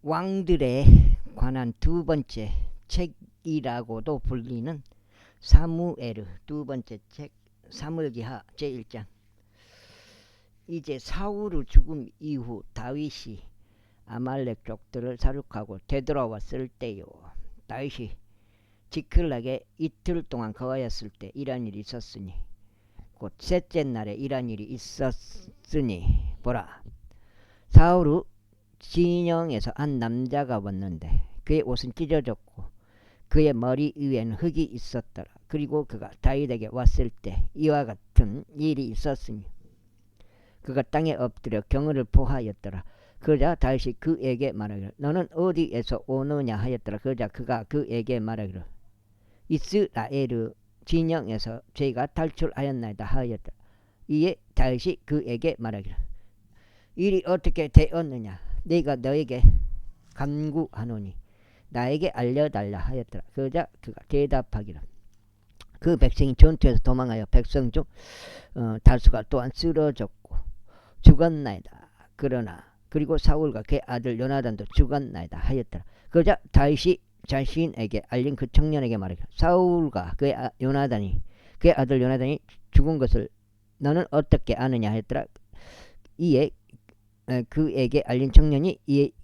왕들에 관한 두 번째 책이라고도 불리는 사무엘 두 번째 책 사무엘기하 제1장. 이제 사울의 죽음 이후 다윗이 아말렉 족들을 사륙하고 되돌아왔을 때요, 다윗이 지클락에 이틀 동안 거하였을 때 이런 일이 있었으니, 곧 셋째 날에 이런 일이 있었으니, 보라, 사울의 진영에서 한 남자가 왔는데 그의 옷은 찢어졌고 그의 머리 위에는 흙이 있었더라. 그리고 그가 다윗에게 왔을 때 이와 같은 일이 있었으니 그가 땅에 엎드려 경의를 포하였더라. 그러자 다윗이 그에게 말하기를 너는 어디에서 오느냐 하였더라. 그러자 그가 그에게 말하기를 이스라엘의 진영에서 죄가 탈출하였나이다 하였더라. 이에 다윗이 그에게 말하기를 일이 어떻게 되었느냐, 내가 너에게 간구하노니 나에게 알려달라 하였더라. 그러자 그가 대답하기를 그 백성이 전투에서 도망하여 백성 중 다수가 또한 쓰러졌고 죽었나이다. 그리고 사울과 그의 아들 요나단도 죽었나이다 하였더라. 그러자 다윗이 자신에게 알린 그 청년에게 말하기를 사울과 그의 아들 요나단이 죽은 것을 너는 어떻게 아느냐 하였더라. 이에 그에게 알린 청년이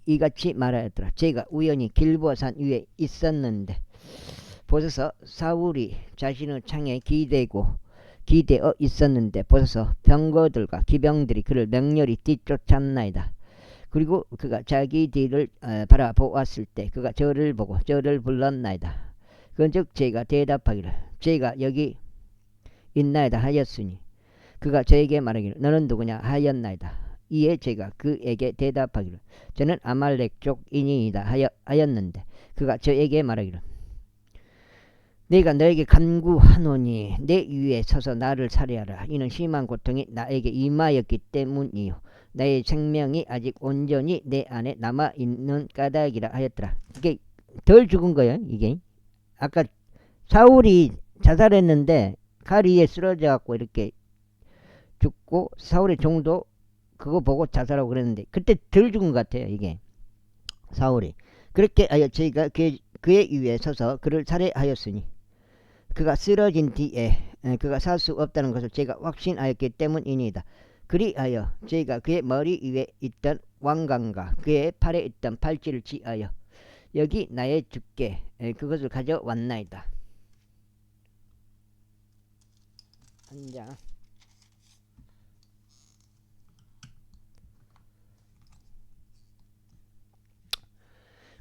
이같이 말하였더라. 제가 우연히 길보아산 위에 있었는데 보소서 사울이 자신의 창에 기대어 있었는데 보소서 병거들과 기병들이 그를 맹렬히 뒤쫓았나이다. 그리고 그가 자기 뒤를 바라보았을 때 그가 저를 보고 저를 불렀나이다. 그런즉 제가 대답하기를 제가 여기 있나이다 하였으니 그가 저에게 말하기를 너는 누구냐 하였나이다. 이에 제가 그에게 대답하기를 저는 아말렉 족인이다 하였는데 그가 저에게 말하기를 내가 너에게 간구하노니 내 위에 서서 나를 살해하라. 이는 심한 고통이 나에게 임하였기 때문이요 나의 생명이 아직 온전히 내 안에 남아있는 까닭이라 하였더라. 이게 덜 죽은 거예요. 이게 아까 사울이 자살했는데 칼 위에 쓰러져 갖고 이렇게 죽고 사울의 종도 그거 보고 자살하고 그랬는데 그때 덜 죽은 것 같아요. 이게 사울이 그렇게 하여 저희가 그의 위에 서서 그를 살해하였으니 그가 쓰러진 뒤에 그가 살 수 없다는 것을 제가 확신하였기 때문이니이다. 그리하여 저희가 그의 머리 위에 있던 왕관과 그의 팔에 있던 팔찌를 취하여 여기 나의 주께 그것을 가져왔나이다. 한 장.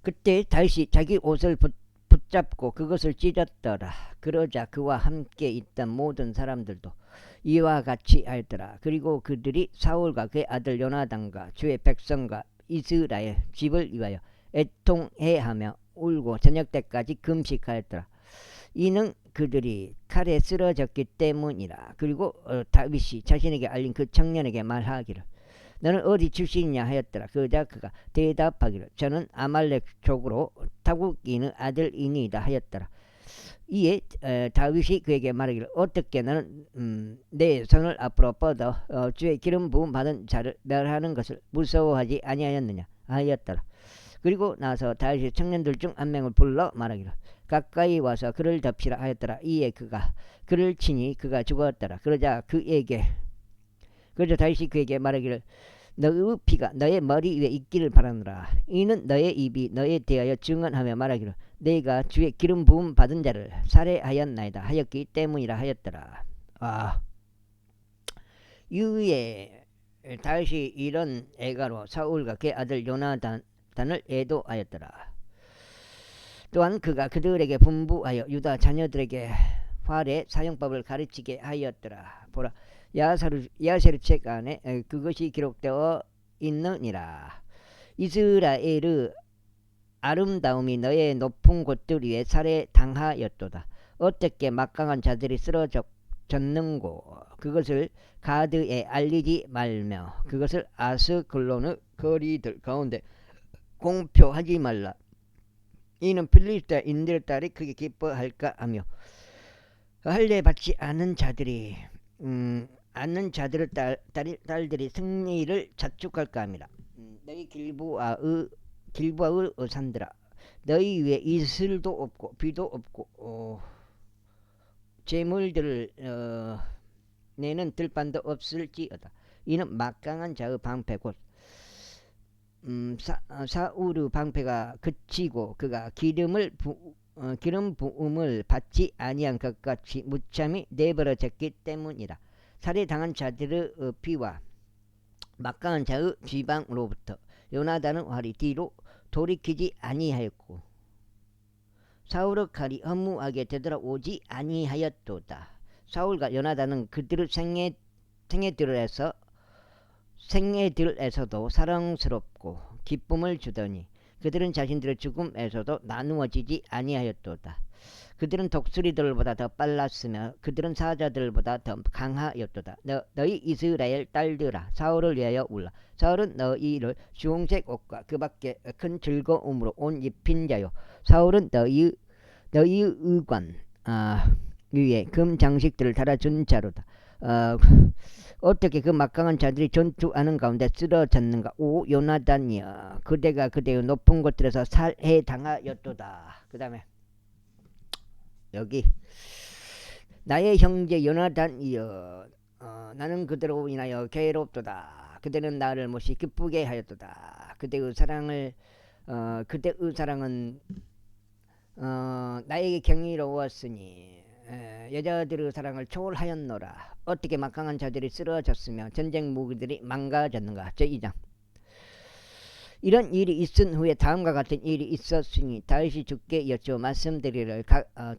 그때 다윗이 자기 옷을 붙잡고 그것을 찢었더라. 그러자 그와 함께 있던 모든 사람들도 이와 같이 하였더라. 그리고 그들이 사울과 그의 아들 요나단과 주의 백성과 이스라엘 집을 위하여 애통해하며 울고 저녁 때까지 금식하였더라. 이는 그들이 칼에 쓰러졌기 때문이라. 그리고 다윗이 자신에게 알린 그 청년에게 말하기를 너는 어디 출신이냐 하였더라. 그러자 그가 대답하기를 저는 아말렉 족으로 타국인의 아들이니이다 하였더라. 이에 다윗이 그에게 말하기를 어떻게 너는 내 손을 앞으로 뻗어 주의 기름 부음 받은 자를 멸하는 것을 무서워하지 아니하였느냐 하였더라. 그리고 나서 다윗이 청년들 중 한 명을 불러 말하기를 가까이 와서 그를 덮치라 하였더라. 이에 그가 그를 치니 그가 죽었더라. 그러자 다윗이 그에게 말하기를 너의 피가 너의 머리 위에 있기를 바라노라. 이는 너의 입이 너에 대하여 증언하며 말하기를 내가 주의 기름 부음 받은 자를 살해하였나이다 하였기 때문이라 하였더라. 이후에 다윗이 이런 애가로 사울과 그의 아들 요나단을 애도하였더라. 또한 그가 그들에게 분부하여 유다 자녀들에게 활의 사용법을 가르치게 하였더라. 보라, 야세르 책 안에 그것이 기록되어 있느니라. 이스라엘의 아름다움이 너의 높은 곳들 위에 살해당하였도다. 어떻게 막강한 자들이 쓰러졌는고 그것을 가드에 알리지 말며 그것을 아스글론의 거리들 가운데 공표하지 말라. 이는 필리스타인들의 딸이 크게 기뻐할까 하며 할례 받지 않은 자들의 딸들이 승리를 자축할까 합니다. 너희 길보아의 길보아의 산들아 너희 위에 이슬도 없고 비도 없고 재물들을 내는 들판도 없을지어다. 이는 막강한 자의 방패 곧 사울의 방패가 그치고 그가 기름 부음을 받지 아니한 것 같이 무참히 내버려졌기 때문이다. 살해당한 자들의 피와 막강한 자의 지방으로부터 요나단의 활이 뒤로 돌이키지 아니하였고 사울의 칼이 허무하게 되돌아오지 아니하였도다. 사울과 요나단은 그들의 생애들에서도 사랑스럽고 기쁨을 주더니 그들은 자신들의 죽음에서도 나누어지지 아니하였도다. 그들은 독수리들보다 더 빨랐으며 그들은 사자들보다 더 강하였도다. 너희 이스라엘 딸들아 사울을 위하여 울라. 사울은 너희를 주홍색 옷과 그 밖에 큰 즐거움으로 옷 입힌 자요. 사울은 너희의 의관 위에 금 장식들을 달아준 자로다. 어떻게 그 막강한 자들이 전투하는 가운데 쓰러졌는가? 오 요나단이여 그대가 그대의 높은 곳들에서 살해당하였도다. 그 다음에 여기 나의 형제 요나단이여 나는 그대로 인하여 괴롭도다. 그대는 나를 몹시 기쁘게 하였도다. 그대의 사랑은 나에게 경이로웠으니 여자들의 사랑을 초월하였노라. 어떻게 막강한 자들이 쓰러졌으며 전쟁 무기들이 망가졌는가. 제2장 이런 일이 있은 후에 다음과 같은 일이 있었으니 다윗이 주께 여쭈어 말씀드리를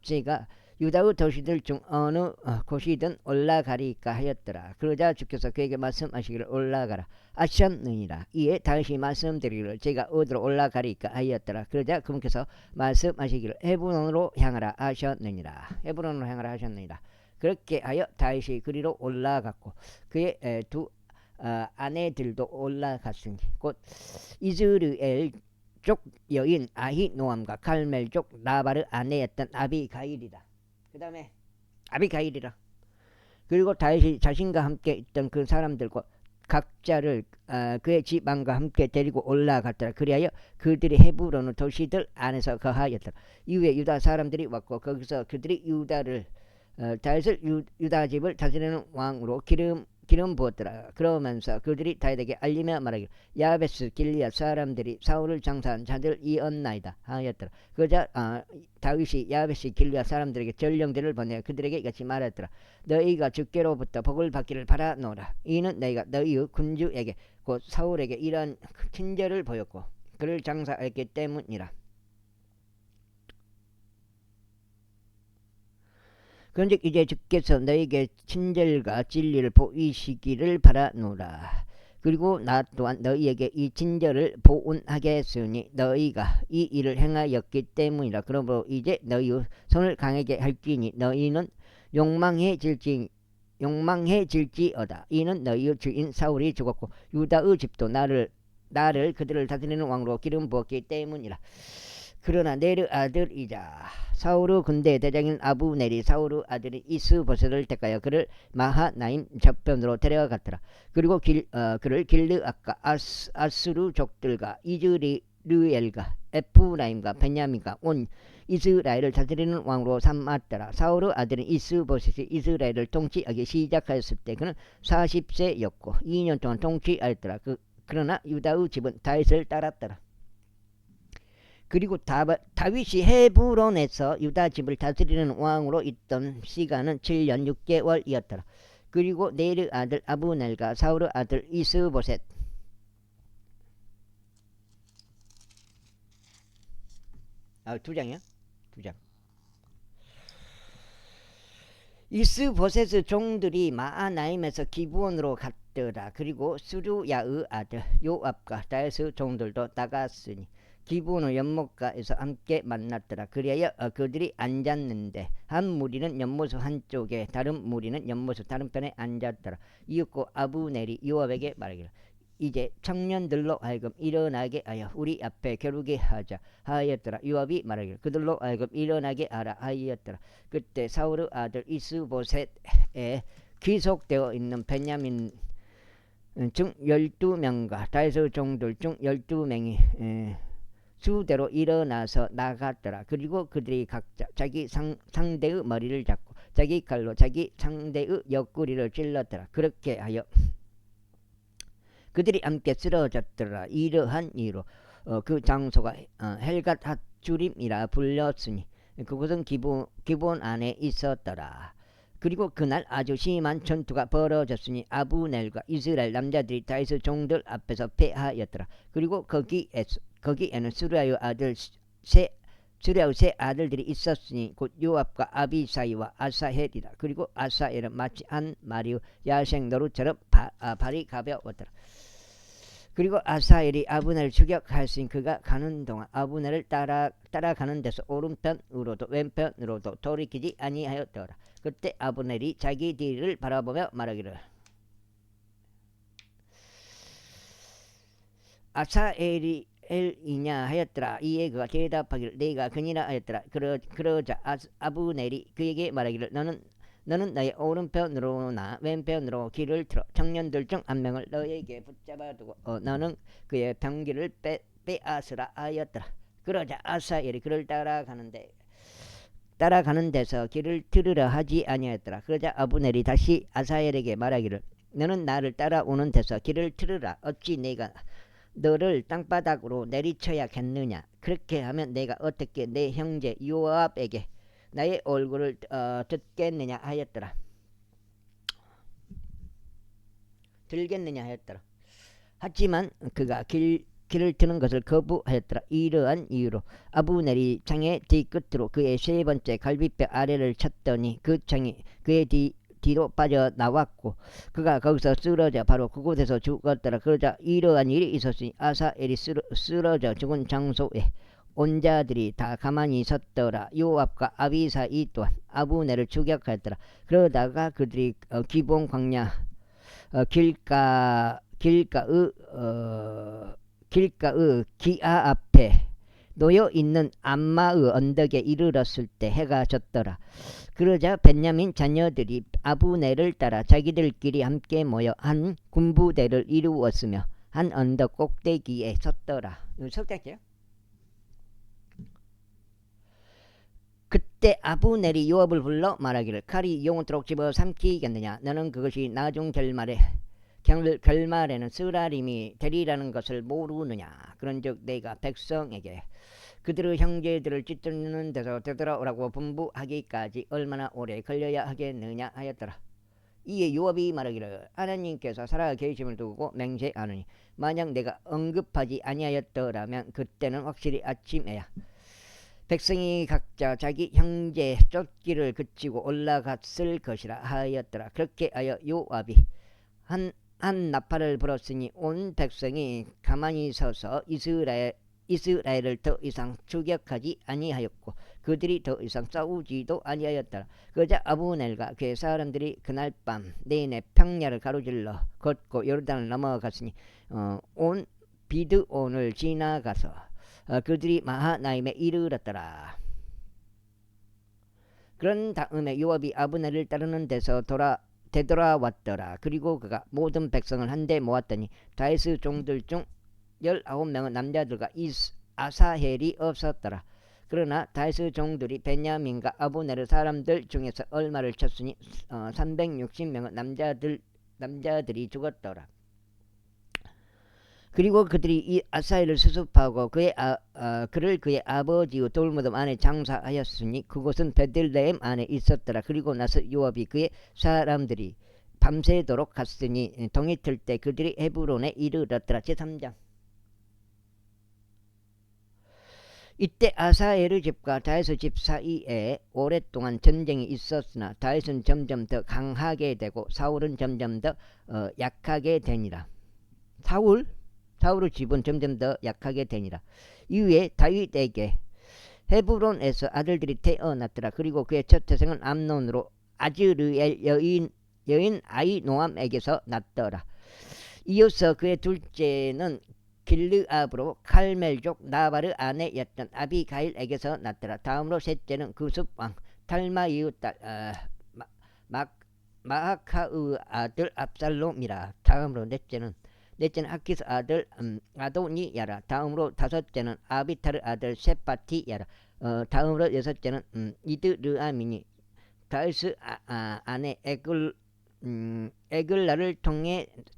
제가 유다의 도시들 중 어느 곳이든 올라가리까 하였더라. 그러자 주께서 그에게 말씀하시기를 올라가라 하셨느니라. 이에 다윗이 말씀드리기를 제가 어디로 올라가리까 하였더라. 그러자 그분께서 말씀하시기를 헤브론으로 향하라 하셨느니라. 헤브론으로 향하라 하셨느니라. 그렇게 하여 다윗이 그리로 올라갔고 그의 두 아내들도 올라갔으니 곧 이스라엘 쪽 여인 아히노암과 갈멜 쪽 나발의 아내였던 아비가일이다. 그 다음에 아비가일이라. 그리고 다윗이 자신과 함께 있던 그 사람들과 각자를 그의 집안과 함께 데리고 올라갔더라. 그리하여 그들이 헤브론의 도시들 안에서 거하였더라. 이후에 유다 사람들이 왔고 거기서 그들이 다윗을 유다 집을 다스리는 왕으로 기름 부었더라. 그러면서 그들이 다윗에게 알리며 말하기를 야베스 길리앗 사람들이 사울을 장사한 자들이었나이다 하였더라. 그러자 다윗이 야베스 길리앗 사람들에게 전령들을 보내 그들에게 이같이 말했더라. 너희가 주께로부터 복을 받기를 바라노라. 이는 너희가 너희의 군주에게 곧 사울에게 이러한 친절을 보였고 그를 장사했기 때문이라. 그런즉 이제 주께서 너희에게 친절과 진리를 보이시기를 바라노라. 그리고 나 또한 너희에게 이 친절을 보은하겠으니 너희가 이 일을 행하였기 때문이라. 그러므로 이제 너희의 손을 강하게 할지니 너희는 용망해질지어다. 이는 너희의 주인 사울이 죽었고 유다의 집도 나를 그들을 다스리는 왕으로 기름 부었기 때문이라. 그러나 네르 아들이자 사울의 군대 대장인 아브넬이 사울의 아들인 이스보셋을 택하여 그를 마하나임 저편으로 데려갔더라. 그리고 그를 길르앗과 아수르 족들과 이즈리엘과 에프라임과 베냐민과 온 이스라엘을 다스리는 왕으로 삼았더라. 사울의 아들인 이스보셋이 이스라엘을 통치하기 시작하였을 때 그는 40세였고 2년 동안 통치하였더라. 그러나 유다의 집은 다윗을 따랐더라. 그리고 다윗이 헤브론에서 유다 집을 다스리는 왕으로 있던 시간은 7년 6개월이었더라. 그리고 네르 아들 아브넬과 사울의 아들 이스보셋 두 장이야? 두 장. 이스보셋의 종들이 마하나임에서 기브온으로 갔더라. 그리고 수루야의 아들 요압과 다윗의 종들도 나갔으니 기브온의 연못가에서 함께 만났더라. 그리하여 그들이 앉았는데 한 무리는 연못의 한쪽에 다른 무리는 연못의 다른 편에 앉았더라. 이윽고 아브넬이 요압에게 말하기를 이제 청년들로 하여금 일어나게 하여 우리 앞에 겨루게 하자 하였더라. 요압이 말하기를 그들로 하여금 일어나게 하라 하였더라. 그때 사울의 아들 이스보셋에 귀속되어 있는 베냐민 중 12명과 다윗의 종들 중 12명이 수대로 일어나서 나갔더라. 그리고 그들이 각자 자기 상대의 머리를 잡고 자기 칼로 자기 상대의 옆구리를 찔렀더라. 그렇게 하여 그들이 함께 쓰러졌더라. 이러한 이유로 그 장소가 헬갓 핫주림이라 불렸으니 그곳은 기본 안에 있었더라. 그리고 그날 아주 심한 전투가 벌어졌으니 아브넬과 이스라엘 남자들이 다윗의 종들 앞에서 패하였더라. 그리고 거기에는 수리아의 세 아들들이 있었으니 곧 요압과 아비사이와 아사헬이라. 그리고 아사헬은 마치 한 마리의 야생 노루처럼 발이 가벼웠더라. 그리고 아사헬이 아브넬을 추격하였으니 그가 가는 동안 아브넬을 따라가는 데서 오른편으로도 왼편으로도 돌이키지 아니하였더라. 그때 아브넬이 자기 뒤를 바라보며 말하기를 아사헬이냐 하였더라. 이에 그가 대답하기를 내가 그니라 하였더라. 그러자 아브넬이 그에게 말하기를 너는 나의 오른편으로나 왼편으로 길을 틀어 청년들 중 한 명을 너에게 붙잡아두고 너는 그의 병기를 빼앗으라 하였더라. 그러자 아사헬이 그를 따라가는 데서 길을 틀으려 하지 아니하였더라. 그러자 아브넬이 다시 아사헬에게 말하기를 너는 나를 따라오는 데서 길을 틀으라. 어찌 내가 너를 땅바닥으로 내리쳐야겠느냐. 그렇게 하면 내가 어떻게 내 형제 요압에게 나의 얼굴을 듣겠느냐 하였더라. 들겠느냐 하였더라. 하지만 그가 길을 트는 것을 거부하였더라. 이러한 이유로 아브넬이 창의 뒤끝으로 그의 세 번째 갈비뼈 아래를 쳤더니 그 창이 그의 뒤로 빠져나왔고 그가 거기서 쓰러져 바로 그곳에서 죽었더라. 그러자 이러한 일이 있었으니 아사엘이 쓰러져 죽은 장소에 온 자들이 다 가만히 있었더라. 요압과 아비사이 또한 아브넬을 추격하였더라. 그러다가 그들이 기본 광야 길가의 기아 앞에 놓여 있는 암마의 언덕에 이르렀을 때 해가 졌더라. 그러자 벤야민 자녀들이 아브넬을 따라 자기들끼리 함께 모여 한 군부대를 이루었으며 한 언덕 꼭대기에 섰더라. 석대죠? 그때 아브넬이 요압을 불러 말하기를 칼이 영원토록 집어삼키겠느냐. 너는 그것이 나중 결말에는 쓰라림이 되리라는 것을 모르느냐. 그런즉 내가 백성에게 그들의 형제들을 찢는 데서 되돌아오라고 분부하기까지 얼마나 오래 걸려야 하겠느냐 하였더라. 이에 요압이 말하기를 하나님께서 살아계심을 두고 맹세하노니 만약 내가 언급하지 아니하였더라면 그때는 확실히 아침에야 백성이 각자 자기 형제 쫓기를 그치고 올라갔을 것이라 하였더라. 그렇게 하여 요압이 한 나팔을 불었으니 온 백성이 가만히 서서 이스라엘을 더 이상 추격하지 아니하였고 그들이 더 이상 싸우지도 아니하였더라. 그러자 아브넬과 그의 사람들이 그날 밤 내내 평야를 가로질러 걷고 요르단을 넘어갔으니 온 비드온을 지나가서 그들이 마하나임에 이르렀더라. 그런 다음에 요압이 아브넬을 따르는 데서 되돌아왔더라. 그리고 그가 모든 백성을 한데 모았더니 다윗의 종들 중 19명의 남자들과 아사헬이 없었더라. 그러나 다윗의 종들이 베냐민과 아브넬의 사람들 중에서 얼마를 쳤으니 360명의 남자들이 죽었더라. 그리고 그들이 이 아사헬을 수습하고 그를 그의 아버지의 돌무덤 안에 장사하였으니 그곳은 베들레헴 안에 있었더라. 그리고 나서 요압이 그의 사람들이 밤새도록 갔으니 동이 틀 때 그들이 헤브론에 이르렀더라. 제3장. 이때 아사헬의 집과 다윗의 집 사이에 오랫동안 전쟁이 있었으나 다윗은 점점 더 강하게 되고 사울은 점점 더 약하게 되니라. 사울의 집은 점점 더 약하게 되니라. 이후에 다윗에게 헤브론에서 아들들이 태어났더라. 그리고 그의 첫 태생은 암논으로 아즈르엘 여인 아히노암에게서 났더라. 이어서 그의 둘째는 길르압으로 칼멜족 나발의 아내였던 아비가일에게서 났더라. 다음으로 셋째는 그숲왕 탈마이의 딸 마아카의 아들 압살롬이라. 다음으로 넷째는 넷째는 아키스 아들 아도니야라. 다음으로 다섯째는 아비타르 아들 셰파티야라. 다음으로 여섯째는 이드르아미니 다윗의 아내 에글라를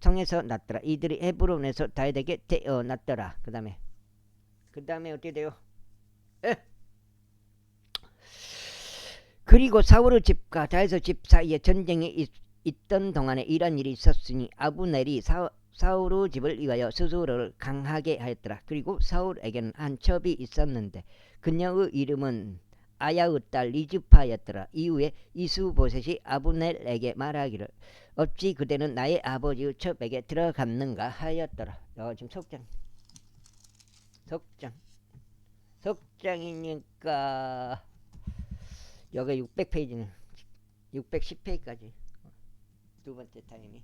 통해서 낳더라. 이들이 헤브론에서 다윗에게 태어났더라. 그 다음에 어떻게 돼요? 그리고 사울의 집과 다윗의 집 사이에 전쟁이 있던 동안에 이런 일이 있었으니 아브넬이 사울의 집을 위하여 스스로를 강하게 하였더라. 그리고 사울에게는 한 첩이 있었는데 그녀의 이름은 아야의 딸 리즈파였더라. 이후에 이스보셋이 아브넬에게 말하기를 어찌 그대는 나의 아버지의 첩에게 들어갔는가 하였더라. 지금 석장이니까 여기 600페이지는 610페이지까지 두 번째 타임이.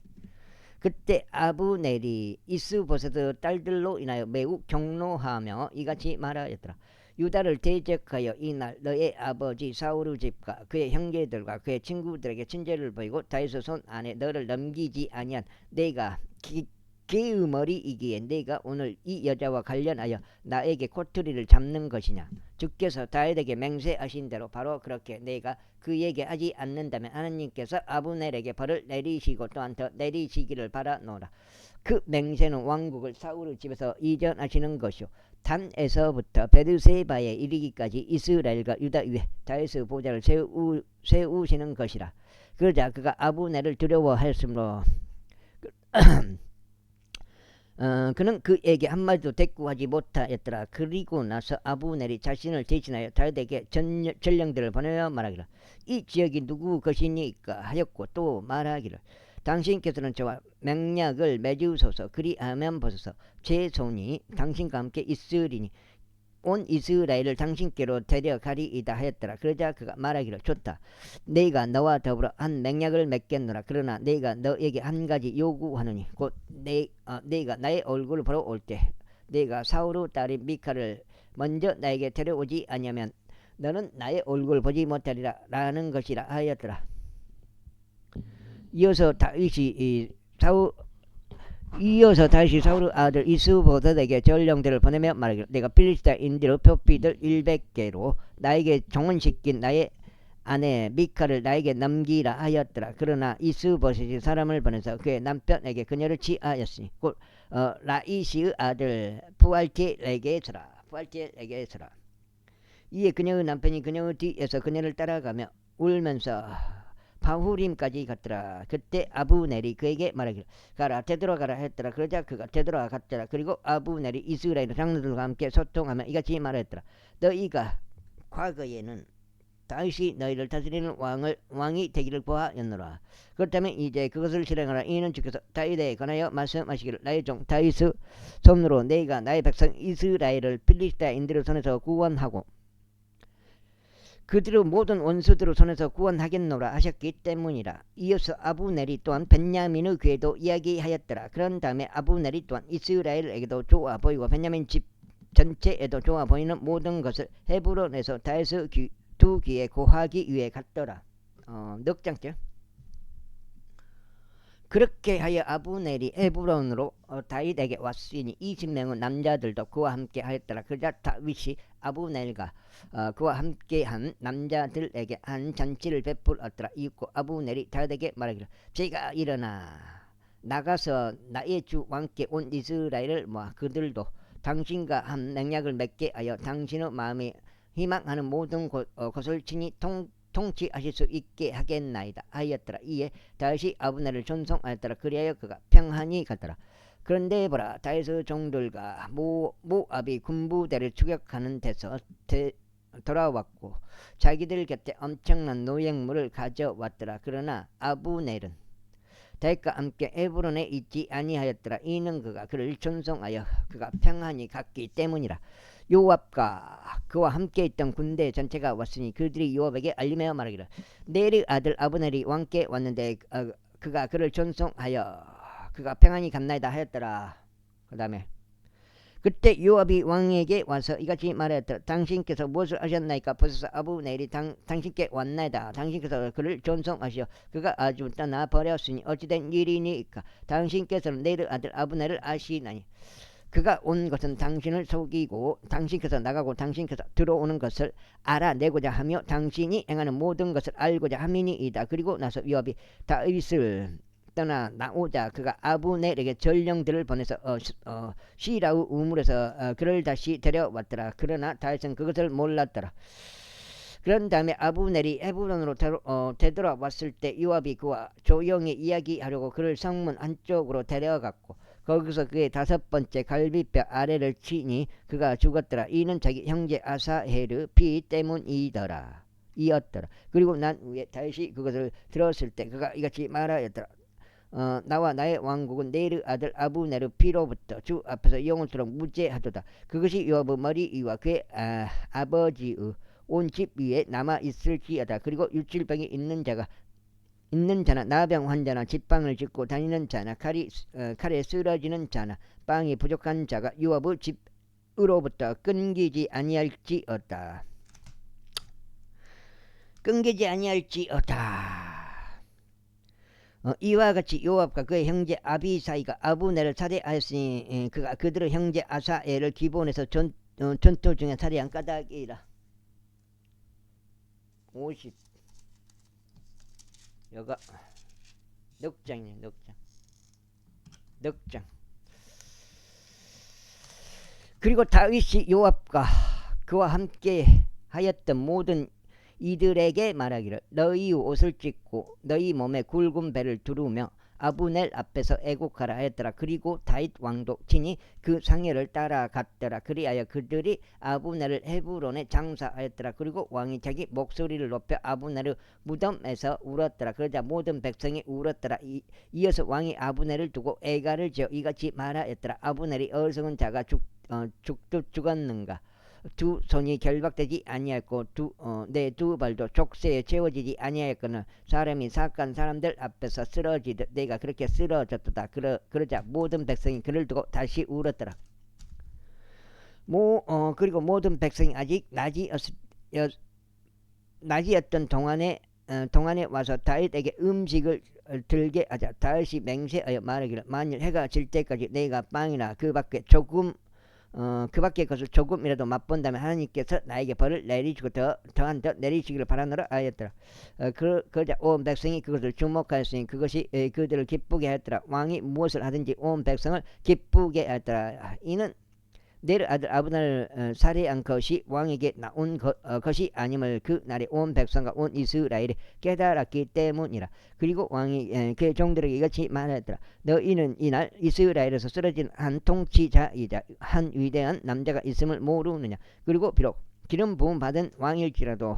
그때 아브넬이 이스보셋의 딸들로 인하여 매우 경노하며 이같이 말하였더라. 유다를 대적하여 이날 너의 아버지 사울의 집과 그의 형제들과 그의 친구들에게 친절을 보이고 다윗의 손 안에 너를 넘기지 아니한 내가 개의 머리이기에 내가 오늘 이 여자와 관련하여 나에게 코트리를 잡는 것이냐. 주께서 다윗에게 맹세하신 대로 바로 그렇게 내가 그에게 하지 않는다면 하나님께서 아브넬에게 벌을 내리시고 또한 더 내리시기를 바라노라. 그 맹세는 왕국을 사울의 집에서 이전하시는 것이요 단에서부터 베르세바에 이르기까지 이스라엘과 유다 위에 다윗의 보좌를 세우시는 것이라. 그러자 그가 아브넬을 두려워하였으므로 그는 그에게 한마디도 대꾸하지 못하였더라. 그리고 나서 아브넬이 자신을 대신하여 다윗에게 전령들을 보내어 말하기를 이 지역이 누구 것이니까 하였고 또 말하기를 당신께서는 저와 맹약을 맺으소서. 그리하면 보소서 제 손이 당신과 함께 있으리니 온 이스라엘을 당신께로 데려가리이다 하였더라. 그러자 그가 말하기를 좋다. 내가 너와 더불어 한 맹약을 맺겠노라. 그러나 내가 너에게 한 가지 요구하노니 곧 내가 나의 얼굴을 보러 올 때 내가 사울의 딸인 미카를 먼저 나에게 데려오지 아니하면 너는 나의 얼굴을 보지 못하리라 라는 것이라 하였더라. 이어서 다윗이 사울의 아들 이스보셋에게 전령들을 보내며 말하기를 내가 필리스타인들의 표피들 100개로 나에게 종언시킨 나의 아내 미카를 나에게 넘기라 하였더라. 그러나 이스보셋이 사람을 보내서 그의 남편에게 그녀를 취하였으니 곧 라이시의 아들 부알티엘에게 서라. 이에 그녀의 남편이 그녀의 뒤에서 그녀를 따라가며 울면서 바후림까지 갔더라. 그때 아브넬이 그에게 말하기를 가라 되돌아가라 했더라. 그러자 그가 되돌아갔더라. 그리고 아브넬이 이스라엘 장로들과 함께 소통하며 이같이 말했더라. 너희가 과거에는 다윗이 너희를 다스리는 왕이 되기를 보았노라. 그렇다면 이제 그것을 실행하라. 이는 주께서 다윗에 관하여 말씀하시기를 나의 종 다윗의 손으로 내가 나의 백성 이스라엘을 필리스타인들의 손에서 구원하고 그들의 모든 원수들의 손에서 구원하겠노라 하셨기 때문이라. 이어서 아브넬이 또한 벤야민의 귀에도 이야기하였더라. 그런 다음에 아브넬이 또한 이스라엘에게도 좋아 보이고 벤야민 집 전체에도 좋아 보이는 모든 것을 헤브론에서 다윗의 두 귀에 고하기 위해 갔더라. 넉 장째. 그렇게 하여 아브넬이 헤브론으로 다윗에게 왔으니 20명의 남자들도 그와 함께 하였더라. 그러자 다윗이 아브넬과 그와 함께한 남자들에게 한 잔치를 베풀었더라. 이윽고 아브넬이 다윗에게 말하기를 제가 일어나 나가서 나의 주 왕께 온 이스라엘을 모아 그들도 당신과 한 맹약을 맺게 하여 당신의 마음에 희망하는 모든 곳을 친히 통치하실 수 있게 하겠나이다 하였더라. 이에 다윗이 아브넬을 존송하였더라. 그리하여 그가 평안히 갔더라. 그런데 보라 다윗의 종들과 모압이 군부대를 추격하는 데서 돌아왔고 자기들 곁에 엄청난 노획물을 가져왔더라. 그러나 아브넬은 다윗과 함께 헤브론에 있지 아니하였더라. 이는 그가 그를 존송하여 그가 평안히 갔기 때문이라. 요압과 그와 함께 있던 군대 전체가 왔으니 그들이 요압에게 알리며 말하기를 넬의 아들 아브넬이 왕께 왔는데 그가 그를 존송하여 그가 평안히 갔나이다 하였더라. 그 다음에 그때 요압이 왕에게 와서 이같이 말하였더라. 당신께서 무엇을 하셨나이까? 보소서 아브넬이 당신께 왔나이다. 당신께서 그를 존송하시오. 그가 아주 떠나 버렸으니 어찌된 일이니까? 당신께서는 내르 아들 아브넬을 아시나니 그가 온 것은 당신을 속이고 당신께서 나가고 당신께서 들어오는 것을 알아내고자 하며 당신이 행하는 모든 것을 알고자 함이니이다. 그리고 나서 요압이 다윗을 떠나 나오자 그가 아브넬에게 전령들을 보내서 시라우 우물에서 그를 다시 데려왔더라. 그러나 다윗은 그것을 몰랐더라. 그런 다음에 아브넬이 헤브론으로 되돌아왔을 때 요압이 그와 조용히 이야기하려고 그를 성문 한쪽으로 데려갔고 거기서 그의 5번째 갈비뼈 아래를 치니 그가 죽었더라. 이는 자기 형제 아사헬의 피 때문이더라. 이었더라. 그리고 난 후에 다윗이 그것을 들었을 때 그가 이같이 말하였더라. 나와 나의 왕국은 네르 아들 아브넬의 피로부터 주 앞에서 영원토록 무죄하도다. 그것이 요압의 머리 위와 그의 아버지의 온 집 위에 남아 있을지어다. 그리고 유칠병이 있는 자나 나병 환자나 집방을 짓고 다니는 자나 칼에 쓰러지는 자나 빵이 부족한 자가 요압의 집으로부터 끊기지 아니할지어다. 끊기지 아니할지어다. 이와 같이 요압과 그의 형제 아비사이가 아브넬을 살해하였으니 그가 그들의 형제 아사엘을 기본에서 전투 중에 살해한 까닭이라. 50 여가 넉장이네. 넉장. 그리고 다윗이 요압과 그와 함께 하였던 모든 이들에게 말하기를 너희 옷을 찢고 너희 몸에 굵은 배를 두르며 아브넬 앞에서 애곡하라 하였더라. 그리고 다윗 왕도 친히 그 상여를 따라갔더라. 그리하여 그들이 아브넬을 헤브론에 장사하였더라. 그리고 왕이 자기 목소리를 높여 아브넬의 무덤에서 울었더라. 그러자 모든 백성이 울었더라. 이어서 왕이 아브넬을 두고 애가를 지어 이같이 말하였더라. 아브넬이 어리석은 자가 죽었는가? 두 손이 결박되지 아니하였고 내 두 발도 족쇄에 채워지지 아니하였거늘 사람이 사악한 사람들 앞에서 쓰러지듯 내가 그렇게 쓰러졌도다. 그러자 모든 백성이 그를 두고 다시 울었더라. 그리고 모든 백성이 아직 낮이었던 동안에 와서 다윗에게 음식을 들게 하자. 다윗이 맹세하여 말하기를 만일 해가 질 때까지 내가 빵이나 그 밖에 것을 조금이라도 맛본다면 하나님께서 나에게 벌을 내리시고 더한 더 내리시기를 바라노라 하였더라. 그러자 온 백성이 그것을 주목하였으니 그것이 그들을 기쁘게 하였더라. 왕이 무엇을 하든지 온 백성을 기쁘게 하였더라. 이는 네르 아들 아브넬을 살해한 것이 왕에게 나온 것이 아님을 그 날에 온 백성과 온 이스라엘이 깨달았기 때문이라. 그리고 왕이 그 종들에게 이같이 말하였더라. 너희는 이날 이스라엘에서 쓰러진 한 통치자이자 한 위대한 남자가 있음을 모르느냐? 그리고 비록 기름 부음 받은 왕일지라도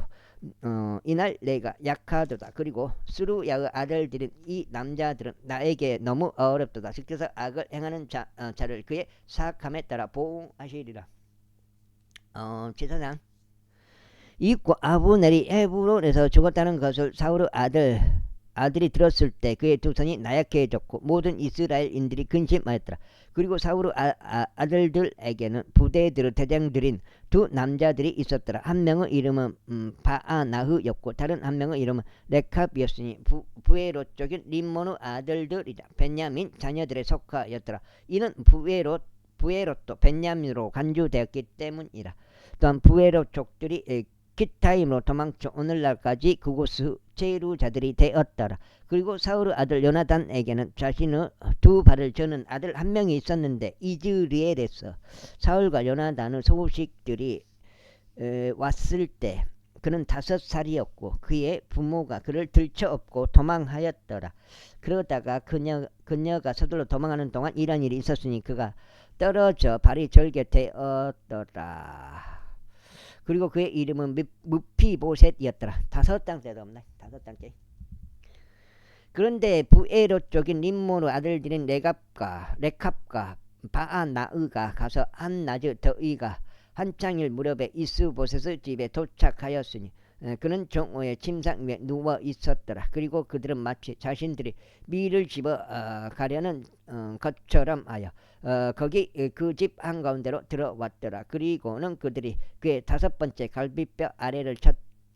이날 내가 약하도다. 그리고 스루야의 아들들인 이 남자들은 나에게 너무 어렵도다. 즉께서 악을 행하는 자를 그의 사악함에 따라 보응하시리라. 제사장 이고 아브넬이 헤브론에서 죽었다는 것을 사울의 아들이 들었을 때 그의 두 손이 나약해졌고 모든 이스라엘인들이 근심하였더라. 그리고 사울의 아들들에게는 부대들의 대장들인 두 남자들이 있었더라. 한 명의 이름은 바아나흐였고 다른 한 명의 이름은 레캅이었으니 부에롯 쪽인 림몬의 아들들이자 베냐민 자녀들에 속하였더라. 이는 부에롯도 베냐민으로 간주되었기 때문이라. 또한 부에롯 족들이 기타임으로 도망쳐 오늘날까지 그곳의 제루자들이 되었더라. 그리고 사울의 아들 요나단에게는 자신의 두 발을 저는 아들 한 명이 있었는데 이즈리엘에서 사울과 요나단의 소식들이 왔을 때 그는 5살이었고 그의 부모가 그를 들쳐업고 도망하였더라. 그러다가 그녀가 서둘러 도망하는 동안 이런 일이 있었으니 그가 떨어져 발이 절개되었더라. 그리고 그의 이름은 무피보셋이었더라. 5단째도 없네. 5단째. 그런데 부에롯 쪽인 림몬의 아들들인 레캅과 바아나으가 가서 한낮의 더위가 한창일 무렵에 이스보셋의 집에 도착하였으니 그는 정오의 침상 위에 누워 있었더라. 그리고 그들은 마치 자신들이 밀을 집어 가려는 것처럼 하여 거기 그 집 한가운데로 들어왔더라. 그리고는 그들이 그의 5번째 갈비뼈 아래를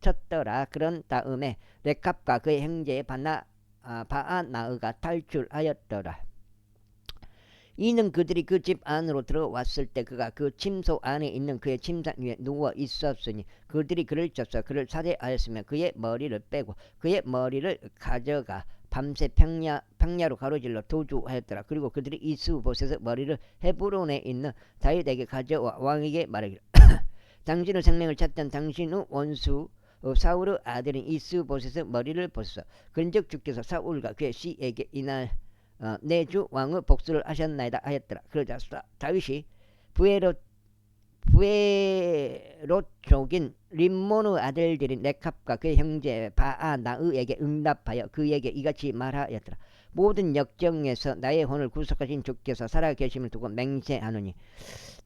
쳤더라. 그런 다음에 레캅과 그의 형제 바아나으가 탈출하였더라. 이는 그들이 그 집 안으로 들어왔을 때 그가 그 침소 안에 있는 그의 침상 위에 누워 있었으니 그들이 그를 쫓아 그를 살해하였으며 그의 머리를 빼고 그의 머리를 가져가 밤새 평야로 가로질러 도주하였더라. 그리고 그들이 이스보셋의 머리를 헤브론에 있는 다윗에게 가져와 왕에게 말하기를 당신의 생명을 찾던 당신의 원수 사울의 아들인 이스보셋의 머리를 보소서. 그런즉 주께서 사울과 그의 씨에게 이날 내 주 왕의 복수를 하셨나이다 하였더라. 그러자 다윗이 부에롯족인 림몬의 아들들인 레캅과 그의 형제 바아나으에게 응답하여 그에게 이같이 말하였더라. 모든 역정에서 나의 혼을 구속하신 주께서 살아계심을 두고 맹세하노니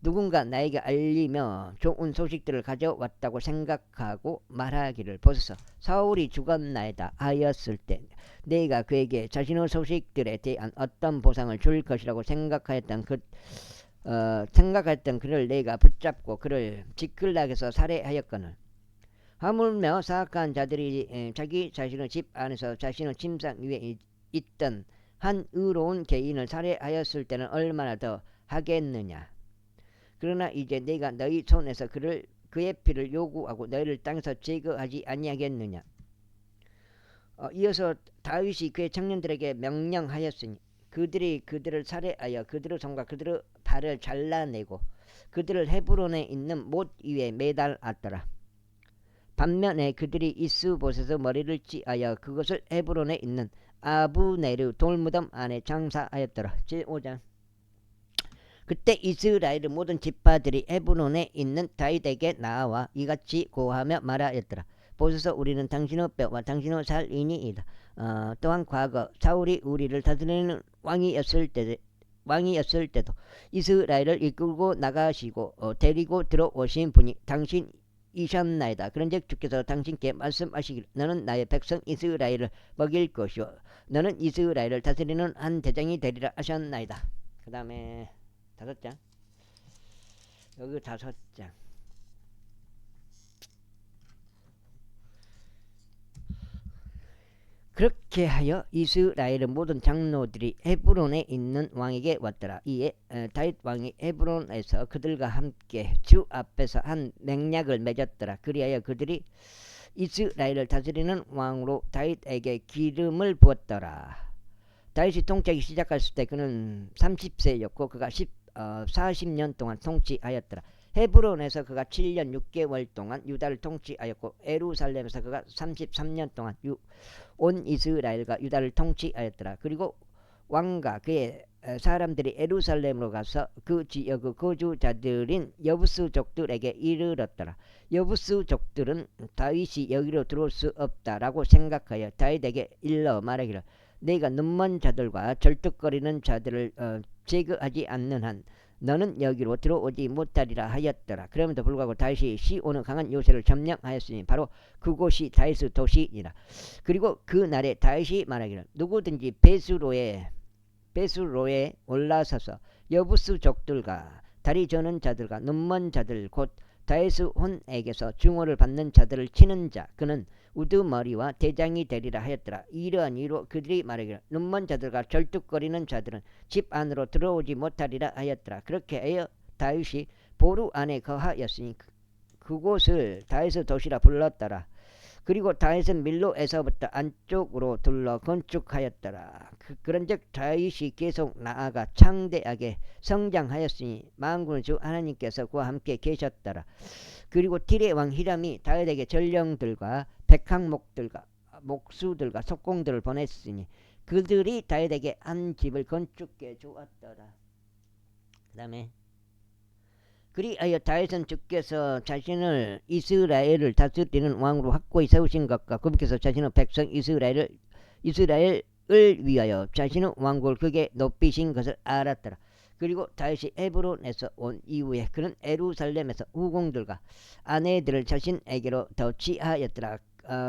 누군가 나에게 알리며 좋은 소식들을 가져왔다고 생각하고 말하기를 보소서. 사울이 죽었나이다 하였을 때 내가 그에게 자신의 소식들에 대한 어떤 보상을 줄 것이라고 생각하였던 그를 내가 붙잡고 그를 지클락에서 살해하였거늘 하물며 사악한 자들이 자기 자신의 집 안에서 자신의 침상 위에 있던 한 의로운 개인을 살해하였을 때는 얼마나 더 하겠느냐. 그러나 이제 내가 너희 손에서 그의 피를 요구하고 너희를 땅에서 제거하지 아니하겠느냐. 이어서 다윗이 그의 청년들에게 명령하였으니 그들이 그들을 살해하여 그들의 손과 그들의 발을 잘라내고 그들을 헤브론에 있는 못 위에 매달았더라. 반면에 그들이 이스보셋의 머리를 찌하여 그것을 헤브론에 있는 아브네르 돌무덤 안에 장사하였더라. 제5장. 그때 이스라엘의 모든 지파들이 헤브론에 있는 다윗에게 나와 이같이 고하며 말하였더라. 보소서, 우리는 당신의 뼈와 당신의 살이니이다. 또한 과거 사울이 우리를 다스리는 왕이었을 때도 이스라엘을 이끌고 나가시고 데리고 들어오신 분이 당신이셨나이다. 그런즉 주께서 당신께 말씀하시기를 너는 나의 백성 이스라엘을 먹일 것이요 너는 이스라엘을 다스리는 한 대장이 되리라 하셨나이다. 그 다음에 5장. 여기 5장. 그렇게 하여 이스라엘의 모든 장로들이 헤브론에 있는 왕에게 왔더라. 이에 다윗 왕이 헤브론에서 그들과 함께 주 앞에서 한 맹약을 맺었더라. 그리하여 그들이 이스라엘을 다스리는 왕으로 다윗에게 기름을 부었더라. 다윗이 통치하기 시작했을 때 그는 30세였고 그가 40년 동안 통치하였더라. 헤브론에서 그가 7년 6개월 동안 유다를 통치하였고 예루살렘에서 그가 33년 동안 온 이스라엘과 유다를 통치하였더라. 그리고 왕과 그의 사람들이 예루살렘으로 가서 그 지역의 거주자들인 여부스족들에게 이르렀더라. 여부스족들은 다윗이 여기로 들어올 수 없다라고 생각하여 다윗에게 일러 말하기를 내가 눈먼 자들과 절뚝거리는 자들을 제거하지 않는 한 너는 여기로 들어오지 못하리라 하였더라. 그럼에도 불구하고 다윗이 시온의 강한 요새를 점령하였으니 바로 그곳이 다윗의 도시니라. 그리고 그 날에 다윗이 말하기를 누구든지 베스로에 올라서서 여부스족들과 다리 저는 자들과 눈먼 자들 곧 다윗의 혼에게서 증오를 받는 자들을 치는 자 그는 우두머리와 대장이 되리라 하였더라. 이러한 이유로 그들이 말하기를 눈먼 자들과 절뚝거리는 자들은 집 안으로 들어오지 못하리라 하였더라. 그렇게 하여 다윗이 보루 안에 거하였으니 그곳을 다윗의 도시라 불렀더라. 그리고 다윗은 밀로에서부터 안쪽으로 둘러 건축하였더라. 그런즉 다윗이 계속 나아가 창대하게 성장하였으니 만군의 주 하나님께서 그와 함께 계셨더라. 그리고 딜의 왕 히람이 다윗에게 전령들과 백항목들과 목수들과 석공들을 보냈으니 그들이 다윗에게 한 집을 건축해 주었더라. 그 다음에 그리하여 다윗은 주께서 자신을 이스라엘을 다스리는 왕으로 확고히 세우신 것과 그분께서 자신의 백성 이스라엘을 위하여 자신의 왕국을 크게 높이신 것을 알았더라. 그리고 다윗이 헤브론에서 온 이후에 그는 예루살렘에서 후궁들과 아내들을 자신에게로 더 취하였더라.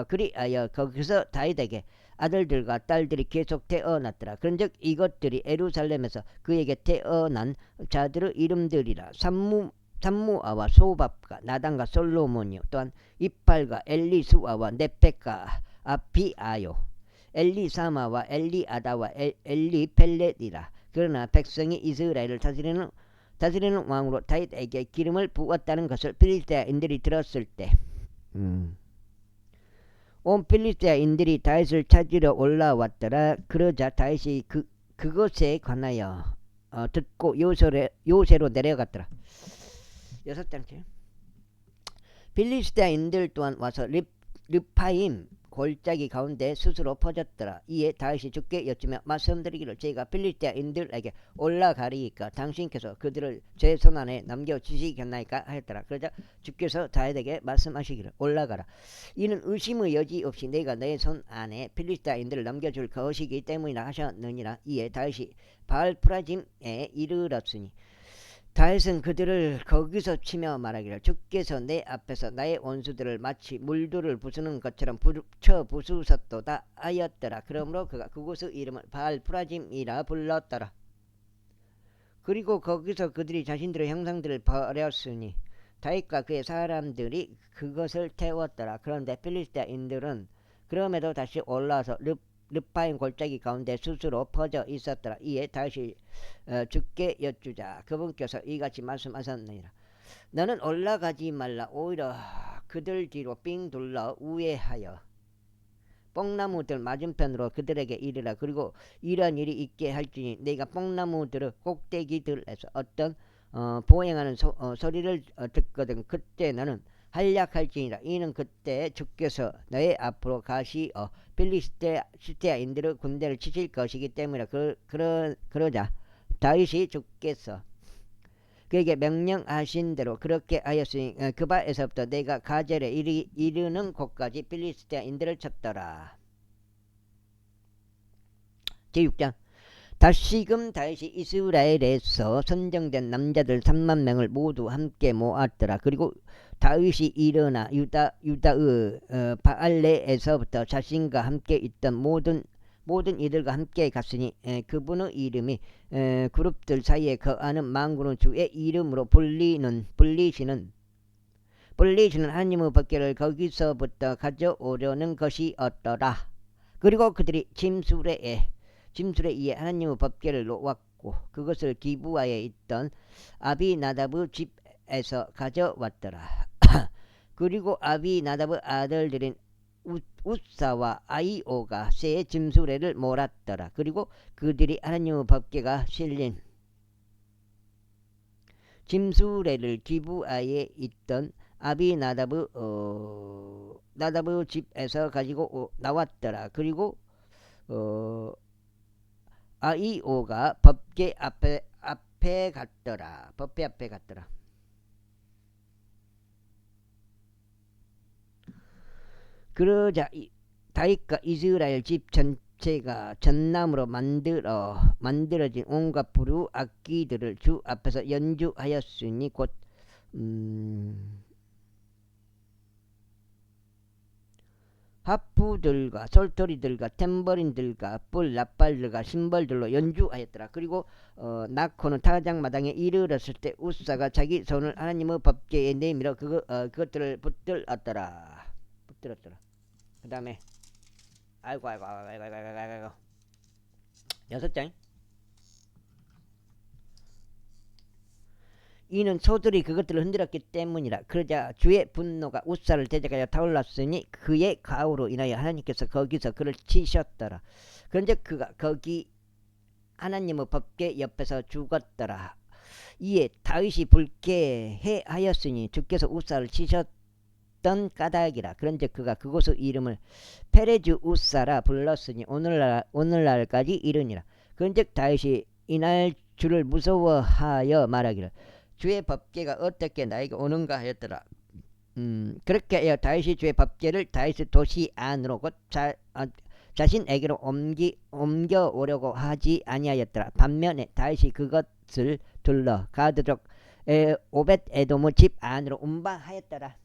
그리하여 거기서 다윗에게 아들들과 딸들이 계속 태어났더라. 그런즉 이것들이 예루살렘에서 그에게 태어난 자들의 이름들이라. 삼무아와 소밥과 나단과 솔로몬이요, 또한 이팔과 엘리수아와 네페가 아비아요, 엘리사마와 엘리아다와 엘리펠렛이라. 그러나 백성이 이스라엘을 다스리는 왕으로 다윗에게 기름을 부었다는 것을 필리스테인들이 들었을 때 온 필리스테인들이 다윗을 찾으러 올라왔더라. 그러자 다윗이 그것에 관하여 듣고 요새로 내려갔더라. 6장째. 필리스테인들 또한 와서 르파임 골짜기 가운데 스스로 퍼졌더라. 이에 다윗이 주께 여쭈며 말씀드리기를, 제가 필리스테인들에게 올라가리이까 당신께서 그들을 제 손안에 남겨주시겠나이까 하였더라. 그러자 주께서 다윗에게 말씀하시기를, 올라가라. 이는 의심의 여지 없이 내가 내 손안에 필리스테인들을 남겨줄 것이기 때문이라 하셨느니라. 이에 다윗이 바알프라짐에 이르렀으니 다윗은 그들을 거기서 치며 말하기를, 주께서 내 앞에서 나의 원수들을 마치 물들을 부수는 것처럼 쳐 부수셨도다 하였더라. 그러므로 그가 그곳의 이름을 바알프라짐이라 불렀더라. 그리고 거기서 그들이 자신들의 형상들을 버렸으니 다윗과 그의 사람들이 그것을 태웠더라. 그런데 필리스테인들은 그럼에도 다시 올라와서 르파임 골짜기 가운데 스스로 퍼져 있었더라. 이에 다시 주께 여쭈자 그분께서 이같이 말씀하셨느니라. 너는 올라가지 말라. 오히려 그들 뒤로 삥 둘러 우회하여 뽕나무들 맞은편으로 그들에게 이르라. 그리고 이러한 일이 있게 할지니 내가 뽕나무들의 꼭대기들에서 어떤 보행하는 소리를 듣거든. 그때 너는 한략할지니라. 이는 그때 주께서 너의 앞으로 가시어 필리스테인들의 군대를 치실 것이기 때문이라. 그러자 다윗이 주께서 그에게 명령하신 대로 그렇게 하였으니 그 바에서부터 내가 가젤에 이르는 곳까지 필리스테인들을 쳤더라. 제6장. 다시금 다윗이 이스라엘에서 선정된 남자들 3만 명을 모두 함께 모았더라. 그리고 다윗이 일어나 유다의 바알레에서부터 자신과 함께 있던 모든 이들과 함께 갔으니 그분의 이름이 그룹들 사이에 거하는 만군의 주의 이름으로 불리시는 하나님의 법궤를 거기서부터 가져오려는 것이었더라. 그리고 그들이 짐수레에 하나님의 법궤를 놓았고 그것을 기브아에 있던 아비나답의 집에서 가져왔더라. 그리고 아비나답의 아들들인 우사와 아이오가 새 짐수레를 몰았더라. 그리고 그들이 하나님의 법궤가 실린 짐수레를 기브아에 있던 아비나답의 집에서 가지고 나왔더라. 그리고 아이오가 법궤 앞에 갔더라. 그러자 다윗과 이스라엘 집 전체가 전나무로 만들어진 온갖 부르 악기들을 주 앞에서 연주하였으니 곧 하프들과 솔토리들과 탬버린들과 뿔 나팔들과 심벌들로 연주하였더라. 그리고 나코는 타작마당에 이르렀을 때 우사가 자기 손을 하나님의 법궤에 내밀어 그것들을 붙들었더라. 그 다음에 아이고 6장. 이는 소들이 그것들을 흔들었기 때문이라. 그러자 주의 분노가 우사를 대적하여 타올랐으니 그의 가후로 인하여 하나님께서 거기서 그를 치셨더라. 그런즉 그가 거기 하나님의 법궤 옆에서 죽었더라. 이에 다윗이 불쾌해하였으니 주께서 우사를 치셨던 까닭이라. 그런즉 그가 그곳의 이름을 페레즈 우사라 불렀으니 오늘날까지 이르니라. 그런즉 다윗이 이날 주를 무서워하여 말하기를, 주의 법궤가 어떻게 나에게 오는가 하였더라. 그렇게 하여 다윗이 주의 법궤를 다윗의 도시 안으로 곧 자신에게로 옮겨오려고 하지 아니하였더라. 반면에 다윗이 그것을 둘러 가드족 오벳 에돔의 집 안으로 운반하였더라.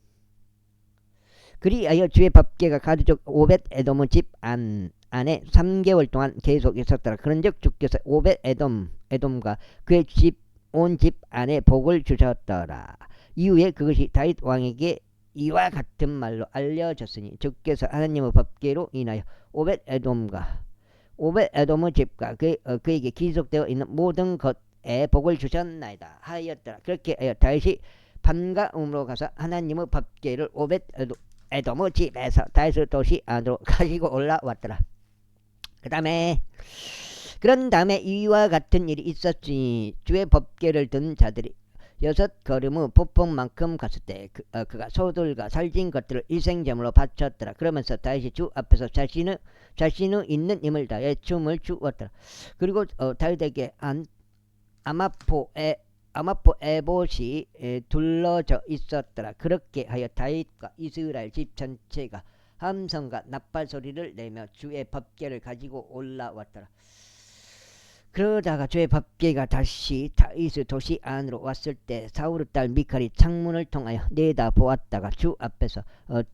그리하여 주의 법궤가 가드족 오벳 에돔의 집 안에 3개월 동안 계속 있었더라. 그런즉 주께서 오벳 에돔과 그의 온 집 안에 복을 주셨더라. 이후에 그것이 다윗 왕에게 이와 같은 말로 알려졌으니 주께서 하나님의 법궤로 인하여 오벳 에돔의 집과 그에게 기록되어 있는 모든 것에 복을 주셨나이다 하였더라. 그렇게 하여 다윗이 반가움으로 가서 하나님의 법궤를 오벳 에돔의 집에서 다윗의 도시 안으로 가지고 올라왔더라. 그런 다음에 이와 같은 일이 있었으니 주의 법궤를 든 자들이 6걸음의 폭풍만큼 갔을 때 그가 소들과 살진 것들을 희생제물로 바쳤더라. 그러면서 다윗이 주 앞에서 자신의 있는 힘을 다해 춤을 추었더라. 그리고 다윗에게 아마포 에봇이 둘러져 있었더라. 그렇게 하여 다윗과 이스라엘 집 전체가 함성과 나팔 소리를 내며 주의 법궤를 가지고 올라왔더라. 그러다가 주의 법궤가 다시 다윗의 도시 안으로 왔을 때 사울의 딸 미칼이 창문을 통하여 내다 보았다가 주 앞에서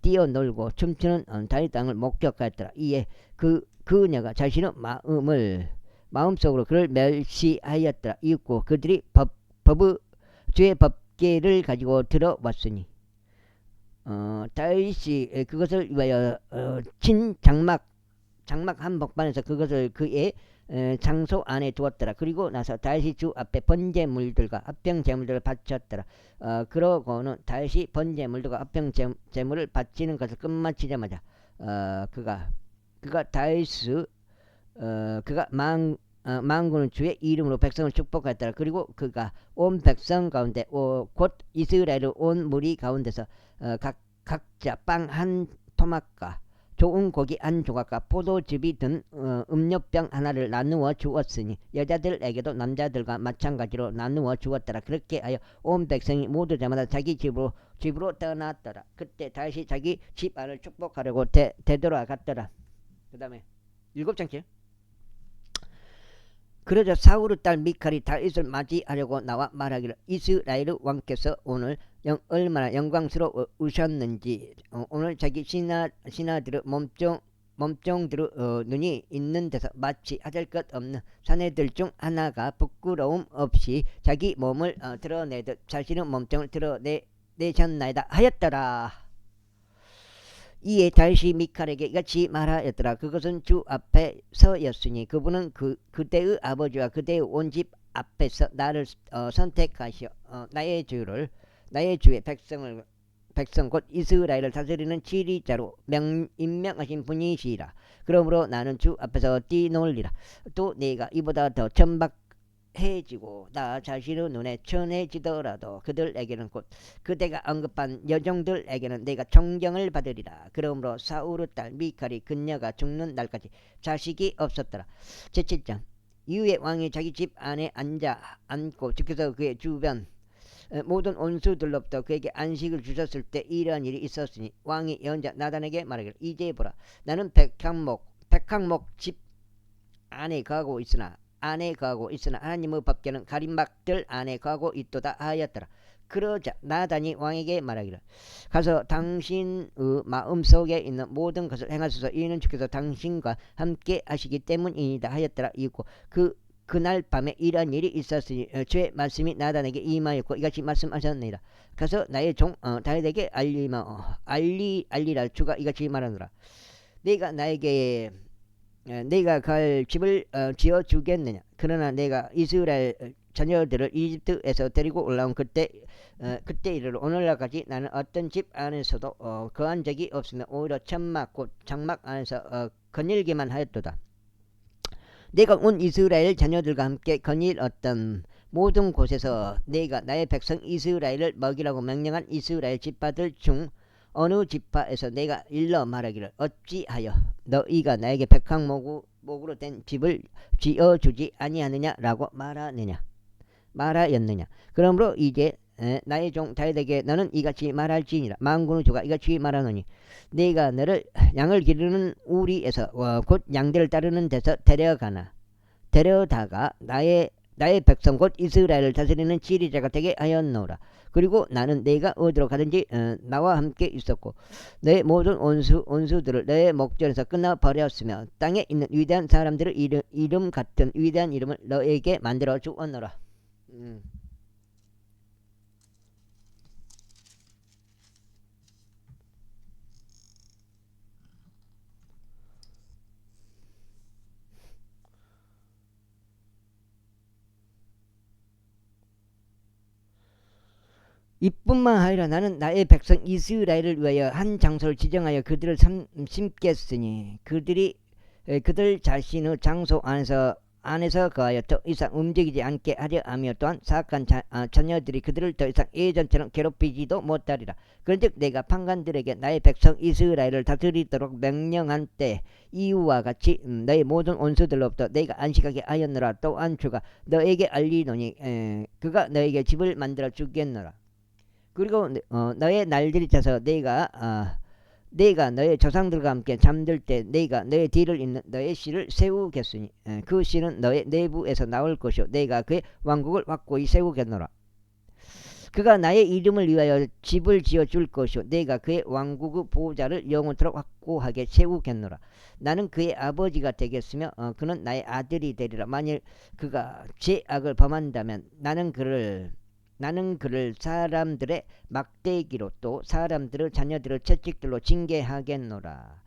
뛰어놀고 춤추는 다윗 왕을 목격하였더라. 이에 그녀가 자신의 마음속으로 그를 멸시하였더라. 이윽고 그들이 주의 법궤를 가지고 들어왔으니 다윗이 그것을 위하여 친 장막 한복판에서 그것을 그의 장소 안에 두었더라. 그리고 나서 다윗이 주 앞에 번제물들과 합병제물들을 바쳤더라. 그러고는 다윗이 번제물들과 합병제물을 바치는 것을 끝마치자마자 그가 만군의 주의 이름으로 백성을 축복하였더라. 그리고 그가 온 백성 가운데 곧 이스라엘의 온 무리 가운데서 각자 빵 한 토막과 좋은 고기 한 조각과 포도즙이 든 음료병 하나를 나누어 주었으니 여자들에게도 남자들과 마찬가지로 나누어 주었더라. 그렇게 하여 온 백성이 모두 자마다 자기 집으로 떠났더라. 그때 다시 자기 집 안을 축복하려고 되돌아갔더라. 그 다음에 7장째. 그러자 사울의 딸 미칼이 다윗을 맞이하려고 나와 말하기를 이스라엘의 왕께서 오늘 얼마나 영광스러우셨는지 오늘 자기 신하들의 몸종들의 눈이 있는 데서 마치 하될 것 없는 사내들 중 하나가 부끄러움 없이 자기 몸을 드러내듯 자신의 몸종을 드러내셨나이다 하였더라. 이에 다윗이 미칼에게 이같이 말하였더라. 그것은 주 앞에서였으니 그분은 그대의 아버지와 그대의 온 집 앞에서 나를 선택하시어 나의 주의 백성 곧 이스라엘을 다스리는 지리자로 임명하신 분이시라. 그러므로 나는 주 앞에서 뛰놀리라. 또 내가 이보다 더 천박해지고 나 자신의 눈에 천해지더라도 그들에게는 곧 그대가 언급한 여종들에게는 내가 존경을 받으리라. 그러므로 사울의 딸 미칼이 그녀가 죽는 날까지 자식이 없었더라. 제7장. 이후에 왕이 자기 집 안에 앉고 주께서 그의 주변 모든 온수들로부터 그에게 안식을 주셨을 때 이러한 일이 있었으니 왕이 예언자 나단에게 말하기를 이제 보라 나는 백향목 집 안에 거하고 있으나 하나님의 법궤는 가림막들 안에 거하고 있도다 하였더라. 그러자 나단이 왕에게 말하기를 가서 당신의 마음속에 있는 모든 것을 행하소서. 이는 주께서 당신과 함께 하시기 때문이다 하였더라. 이고 그날 밤에 이러한 일이 있었으니 주의 말씀이 나단에게 임하였고 이같이 말씀하셨느니라. 가서 나의 종 다윗에게 알리라. 주가 이같이 말하노라. 내가 갈 집을 지어 주겠느냐. 그러나 내가 이스라엘 자녀들을 이집트에서 데리고 올라온 그때 이르러 오늘날까지 나는 어떤 집 안에서도 거한 적이 없으며 오히려 천막 곧 장막 안에서 거닐기만 하였도다. 내가 온 이스라엘 자녀들과 함께 거닐었던 모든 곳에서 내가 나의 백성 이스라엘을 먹이라고 명령한 이스라엘 지파들 중 어느 지파에서 내가 일러 말하기를 어찌하여 너희가 나에게 백향목으로 된 집을 지어주지 아니하느냐라고 말하였느냐. 그러므로 이제 나의 종 다윗에게 너는 이같이 말할지니라. 만군의 주가 이같이 말하노니 네가 너를 양을 기르는 우리에서 곧 양들을 따르는 데서 데려다가 나의 백성 곧 이스라엘을 다스리는 지리자가 되게 하였노라. 그리고 나는 네가 어디로 가든지 나와 함께 있었고 너의 모든 원수들을 너의 목전에서 끊어버렸으며 땅에 있는 위대한 사람들의 이름 같은 위대한 이름을 너에게 만들어 주었노라. 이뿐만 아니라 나는 나의 백성 이스라엘을 위하여 한 장소를 지정하여 그들을 심겠으니 그들 자신의 장소 안에서 거하여 더 이상 움직이지 않게 하려 하며 또한 사악한 자녀들이 그들을 더 이상 예전처럼 괴롭히지도 못하리라. 그런즉 내가 판관들에게 나의 백성 이스라엘을 다스리도록 명령한 때 이후와 같이 너의 모든 원수들로부터 내가 안식하게 하였노라. 또한 주가 너에게 알리노니 그가 너에게 집을 만들어 주겠노라. 그리고 너의 날들이 차서 내가 너의 조상들과 함께 잠들 때 내가 너의 뒤를 잇는 너의 씨를 세우겠으니 그 씨는 너의 내부에서 나올 것이요 내가 그의 왕국을 확고히 세우겠노라. 그가 나의 이름을 위하여 집을 지어줄 것이요 내가 그의 왕국의 보좌를 영원토록 확고하게 세우겠노라. 나는 그의 아버지가 되겠으며 그는 나의 아들이 되리라. 만일 그가 죄악을 범한다면 나는 그를 사람들의 막대기로 또 사람들의 자녀들의 채찍들로 징계하겠노라.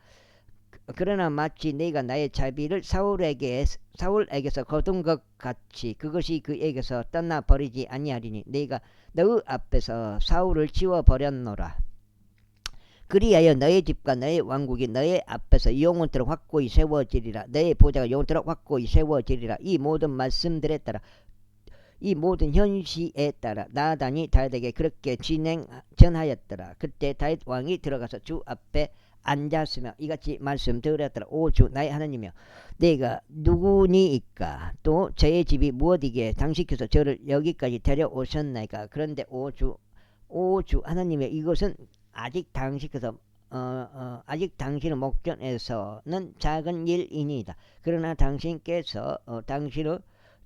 그러나 마치 내가 나의 자비를 사울에게서 거둔 것 같이 그것이 그에게서 떠나버리지 아니하리니 내가 너의 앞에서 사울을 치워버렸노라. 그리하여 너의 집과 너의 왕국이 너의 앞에서 영원토록 확고히 세워지리라. 너의 보좌가 영원토록 확고히 세워지리라. 이 모든 말씀들에 따라 이 모든 현시에 따라 나단이 다윗에게 그렇게 전하였더라. 그때 다윗 왕이 들어가서 주 앞에 앉았으며 이같이 말씀드렸더라. 오 주 나의 하나님이여 내가 누구니이까 또 저의 집이 무엇이기에 당신께서 저를 여기까지 데려오셨나이까. 그런데 오 주 하나님이여 이것은 아직 당신께서 아직 당신의 목전에서는 작은 일이니이다. 그러나 당신께서 당신의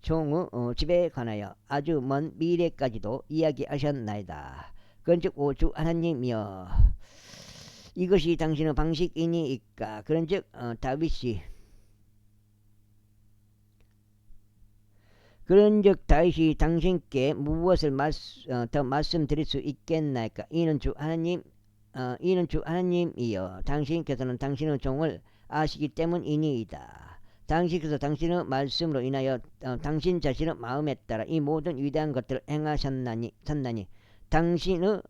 종의 집에 관하여 아주 먼 미래까지도 이야기하셨나이다. 그런즉 오 주 하나님이여 이것이 당신의 방식이니이까. 그런즉 다윗이 당신께 무엇을 더 말씀드릴 수 있겠나이까. 이는 주 하나님이여 당신께서는 당신의 종을 아시기 때문이니이다. 당신께서 당신의 말씀으로 인하여 당신 자신의 마음에 따라 이 모든 위대한 것들을 행하셨나니 당신의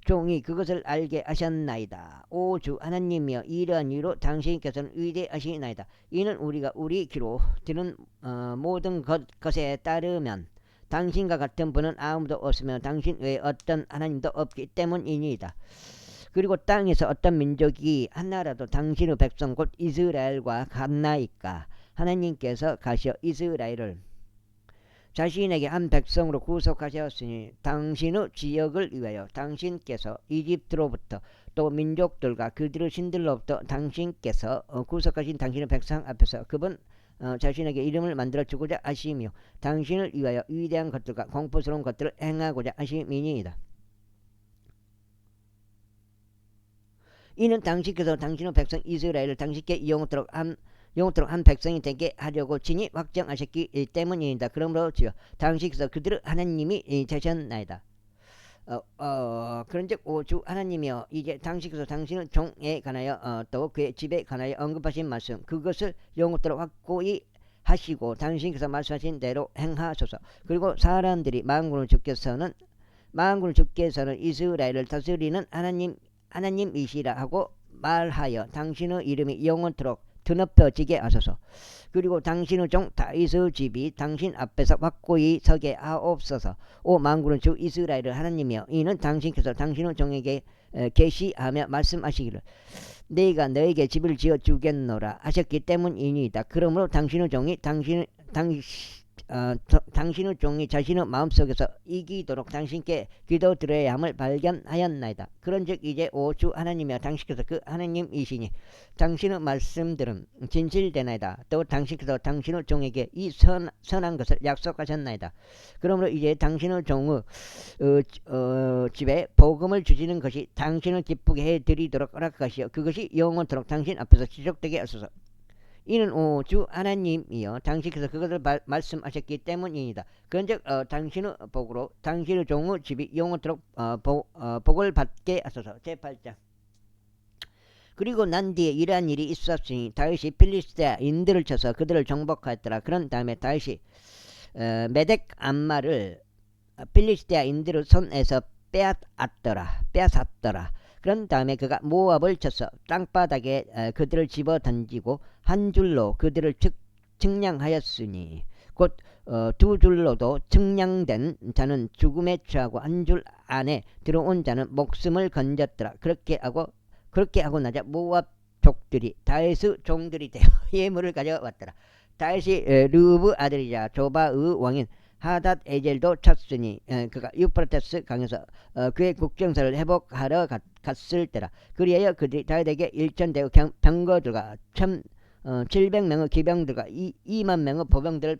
종이 그것을 알게 하셨나이다. 오 주 하나님이여 이러한 이유로 당신께서는 위대하시나이다. 이는 우리가 우리 귀로 들은 모든 것에 따르면 당신과 같은 분은 아무도 없으며 당신 외에 어떤 하나님도 없기 때문이니이다. 그리고 땅에서 어떤 민족이 하나라도 당신의 백성 곧 이스라엘과 같나이까. 하나님께서 가시어 이스라엘을 자신에게 한 백성으로 구속하셨으니 당신의 지역을 위하여 당신께서 이집트로부터 또 민족들과 그들의 신들로부터 당신께서 구속하신 당신의 백성 앞에서 그분 자신에게 이름을 만들어 주고자 하시며 당신을 위하여 위대한 것들과 공포스러운 것들을 행하고자 하심이니이다. 이는 당신께서 당신의 백성 이스라엘을 당신께 영원토록 한 백성이 되게 하려고 친히 확정하셨기 때문이다. 그러므로 주여 당신께서 그들의 하나님이 되셨나이다. 그런즉 오 주 하나님이여 이제 당신께서 당신의 종에 관하여 또 그의 집에 관하여 언급하신 말씀 그것을 영원토록 확고히 하시고 당신께서 말씀하신 대로 행하소서. 그리고 사람들이 만군의 주께서는 이스라엘을 다스리는 하나님이시라 하고 말하여 당신의 이름이 영원토록 드높여지게 하소서. 그리고 당신의 종 다윗의 집이 당신 앞에서 확고히 서게 하옵소서. 오 만군의 주 이스라엘의 하나님이여 이는 당신께서 당신의 종에게 계시하며 말씀하시기를 내가 너에게 집을 지어 주겠노라 하셨기 때문이니이다. 그러므로 당신의 종이 당신의 종이 자신의 마음속에서 이기도록 당신께 기도드려야 함을 발견하였나이다. 그런즉 이제 오 주 하나님이여 당신께서 그 하나님이시니 당신의 말씀들은 진실되나이다. 또 당신께서 당신의 종에게 이 선한 것을 약속하셨나이다. 그러므로 이제 당신의 종의 집에 복음을 주시는 것이 당신을 기쁘게 해드리도록 허락하시어 그것이 영원토록 당신 앞에서 지속되게 하소서. 이는 오 주 하나님이여 당신께서 그것을 말씀하셨기 때문이니다. 그런즉 당신의 복으로 당신의 종의 집이 영원토록 복을 받게 하소서. 제8장. 그리고 난 뒤에 이러한 일이 있었으니 다윗이 필리스테인들을 쳐서 그들을 정복하였더라. 그런 다음에 다윗이 메덱 암마를 필리스테인들의 손에서 빼앗았더라. 그런 다음에 그가 모압을 쳐서 땅바닥에 그들을 집어 던지고 한 줄로 그들을 측량하였으니 곧 두 줄로도 측량된 자는 죽음에 처하고 한 줄 안에 들어온 자는 목숨을 건졌더라. 그렇게 하고 나자 모압 족들이 다윗의 종들이 되어 예물을 가져왔더라. 다윗이 르브 아들이자 조바의 왕인 하닷 에젤도 쳤으니 그가 유프라테스 강에서 그의 국정사를 회복하러 갔을 때라. 그리하여 그들이 다윗에게 1000대의 병거들과 700명의 기병들과 2만 명의 보병들을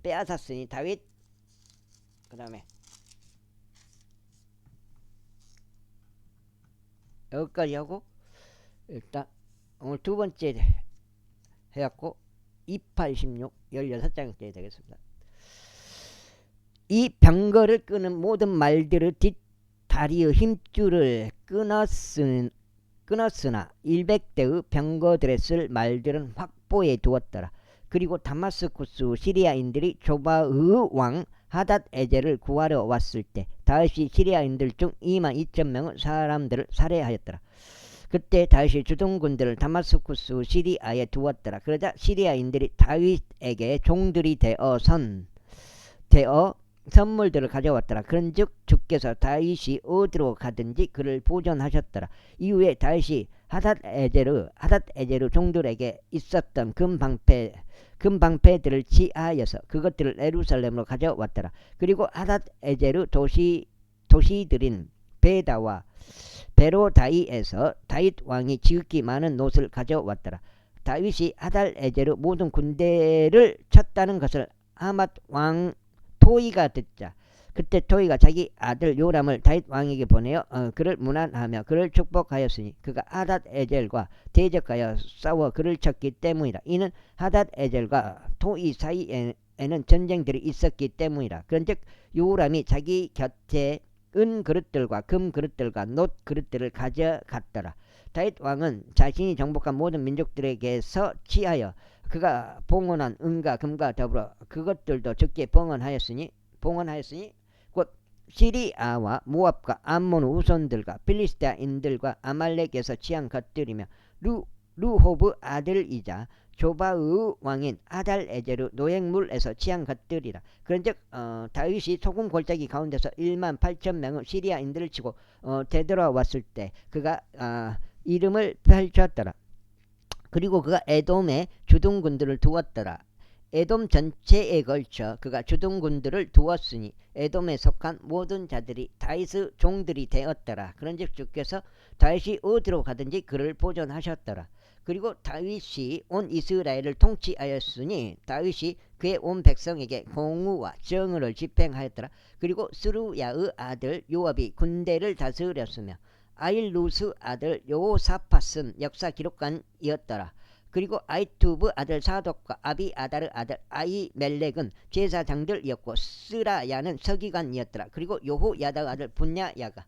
빼앗았으니 다윗 그 다음에 여기까지 하고 일단 오늘 두 번째 해갖고 2816 16장째 되겠습니다. 이 병거를 끄는 모든 말들의 뒷다리의 힘줄을 끊었으나 100대의 병거들에 쓸 말들은 확보해 두었더라. 그리고 다마스쿠스 시리아인들이 조바의 왕 하닷 에젤을 구하러 왔을 때 다윗이 시리아인들 중 22,000명의 사람들을 살해하였더라. 그때 다윗이 주둔군들을 다마스쿠스 시리아에 두었더라. 그러자 시리아인들이 다윗에게 종들이 되어 선물들을 가져왔더라. 그런즉 주께서 다윗이 어디로 가든지 그를 보존하셨더라. 이후에 다윗이 하닷 에제르 종들에게 있었던 금방패들을 취하여서 그것들을 예루살렘으로 가져왔더라. 그리고 하닷 에제르 도시들인 베다와 베로다이에서 다윗 왕이 지극히 많은 옷을 가져왔더라. 다윗이 하닷 에제르 모든 군대를 쳤다는 것을 하맛 왕 토이가 듣자 그때 토이가 자기 아들 요람을 다윗 왕에게 보내어 그를 문안하며 그를 축복하였으니 그가 하닷 에젤과 대적하여 싸워 그를 쳤기 때문이라. 이는 하닷 에젤과 토이 사이에는 전쟁들이 있었기 때문이라. 그런즉 요람이 자기 곁에 은 그릇들과 금 그릇들과 놋 그릇들을 가져갔더라. 다윗 왕은 자신이 정복한 모든 민족들에게서 취하여 그가 봉헌한 은과 금과 더불어 그것들도 적게 봉헌하였으니 곧 시리아와 모압과 암몬 우손들과 필리스타인들과 아말렉에서 취한 것들이며 루호브 아들이자 조바의 왕인 하닷 에제르 노획물에서 취한 것들이라. 그런즉 다윗이 소금 골짜기 가운데서 18,000명의 시리아인들을 치고 되돌아왔을 때 그가 이름을 펼쳤더라. 그리고 그가 에돔에 주둔군들을 두었더라. 에돔 전체에 걸쳐 그가 주둔군들을 두었으니 에돔에 속한 모든 자들이 다윗의 종들이 되었더라. 그런즉 주께서 다윗이 어디로 가든지 그를 보존하셨더라. 그리고 다윗이 온 이스라엘을 통치하였으니 다윗이 그의 온 백성에게 공의와 정의를 집행하였더라. 그리고 스루야의 아들 요압이 군대를 다스렸으며 아일루스 아들 요사팟은 역사 기록관이었더라. 그리고 아이투브 아들 사독과 아비아달의 아들 아이멜렉은 제사장들이었고 스라야는 서기관이었더라. 그리고 요호야다의 아들 분야야가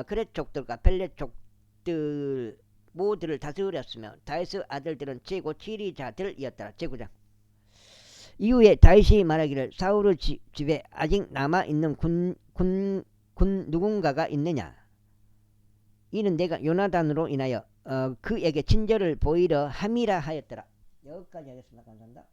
그렛족들과 펠렛족들 모두를 다스렸으며 다윗의 아들들은 최고 지리자들이었더라. 제9장. 이후에 다윗이 말하기를 사울의 집에 아직 남아있는 군 누군가가 있느냐. 이는 내가 요나단으로 인하여 그에게 친절을 보이려 함이라 하였더라. 여기까지 하겠습니다. 감사합니다.